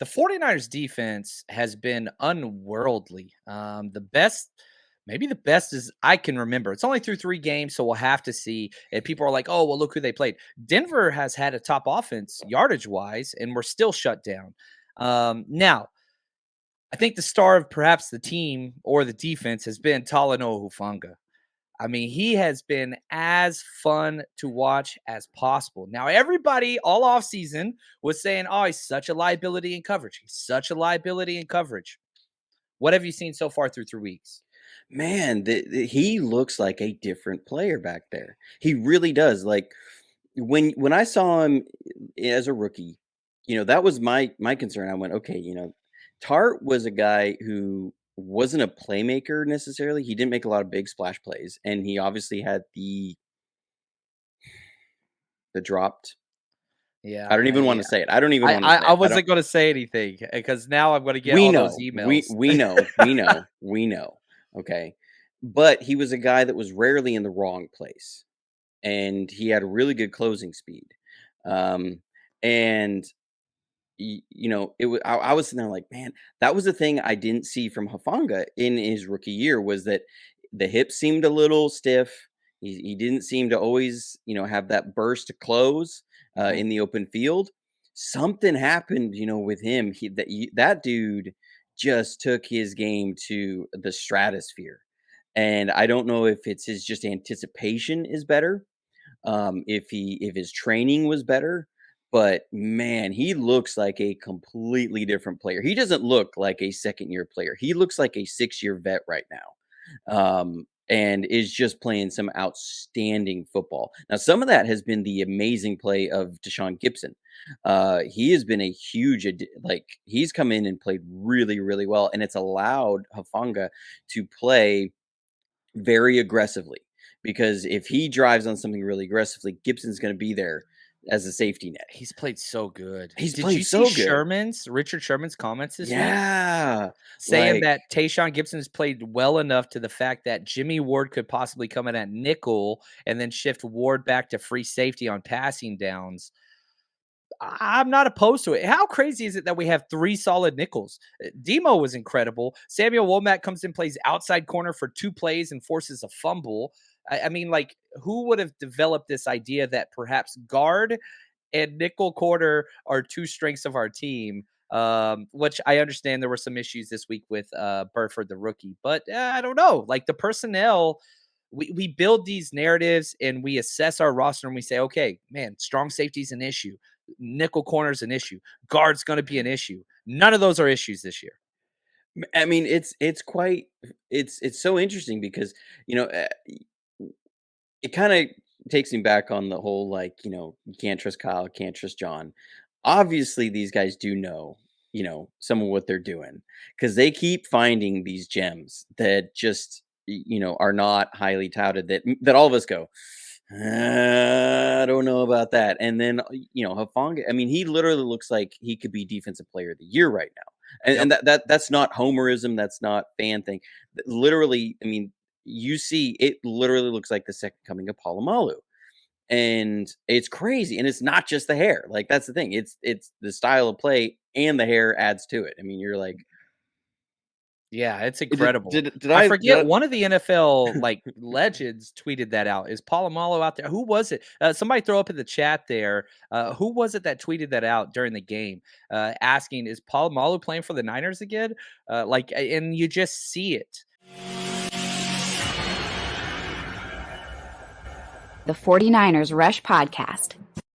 The 49ers defense has been unworldly. Maybe the best as I can remember. It's only through 3 games, so we'll have to see. And people are like, oh, well, look who they played. Denver has had a top offense yardage wise, and we're still shut down. Now, I think the star of perhaps the team or the defense has been Talanoa Hufanga. I mean, he has been as fun to watch as possible. Now, everybody all offseason was saying, oh, he's such a liability in coverage. He's such a liability in coverage. What have you seen so far through 3 weeks? Man, he looks like a different player back there. He really does. Like when I saw him as a rookie, that was my concern. I went, okay, Tart was a guy who wasn't a playmaker necessarily. He didn't make a lot of big splash plays, and he obviously had the dropped. Yeah, I don't even want to say it. I don't even want to say I it. wasn't going to say anything because now I'm going to get We all those know. emails. We know. Okay. But he was a guy that was rarely in the wrong place. And he had a really good closing speed. And I was sitting there like, man, that was the thing I didn't see from Hufanga in his rookie year, was that the hips seemed a little stiff. He didn't seem to always, have that burst to close in the open field. Something happened, with him. That dude just took his game to the stratosphere. And I don't know if it's his just anticipation is better, if his training was better, but man, he looks like a completely different player. He doesn't look like a second year player. He looks like a 6-year vet right now. And is just playing some outstanding football. Now, some of that has been the amazing play of Deshaun Gibson. He has been a huge, he's come in and played really, really well, and it's allowed Hufanga to play very aggressively, because if he drives on something really aggressively, Gibson's going to be there as a safety net. He's played so good. He's Did played you so see good. Richard Sherman's comments this week? Yeah. Saying that Tayshaun Gibson has played well enough to the fact that Jimmy Ward could possibly come in at nickel and then shift Ward back to free safety on passing downs. I'm not opposed to it. How crazy is it that we have 3 solid nickels? Demo was incredible. Samuel Womack comes in, plays outside corner for 2 plays and forces a fumble. I mean, like, who would have developed this idea that perhaps guard and nickel corner are 2 strengths of our team? Which I understand there were some issues this week with Burford, the rookie, but I don't know. Like, the personnel, we build these narratives and we assess our roster and we say, okay, man, strong safety is an issue. Nickel corner is an issue. Guard's going to be an issue. None of those are issues this year. I mean, it's so interesting because, it kind of takes me back on the whole, you can't trust Kyle, can't trust John. Obviously, these guys do know, some of what they're doing, because they keep finding these gems that just, are not highly touted, that all of us go, I don't know about that. And then, Hufanga, I mean, he literally looks like he could be defensive player of the year right now. And that's not homerism. That's not fan thing. Literally, I mean, you see, it literally looks like the second coming of Palomalu. And it's crazy. And it's not just the hair. Like, that's the thing. It's the style of play, and the hair adds to it. I mean, you're like, yeah, it's incredible. Did I forget, one of the NFL legends tweeted that out. Is Polamalu out there? Who was it? Somebody throw up in the chat there. Who was it that tweeted that out during the game, asking, "Is Polamalu playing for the Niners again?" And you just see it. The 49ers Rush Podcast.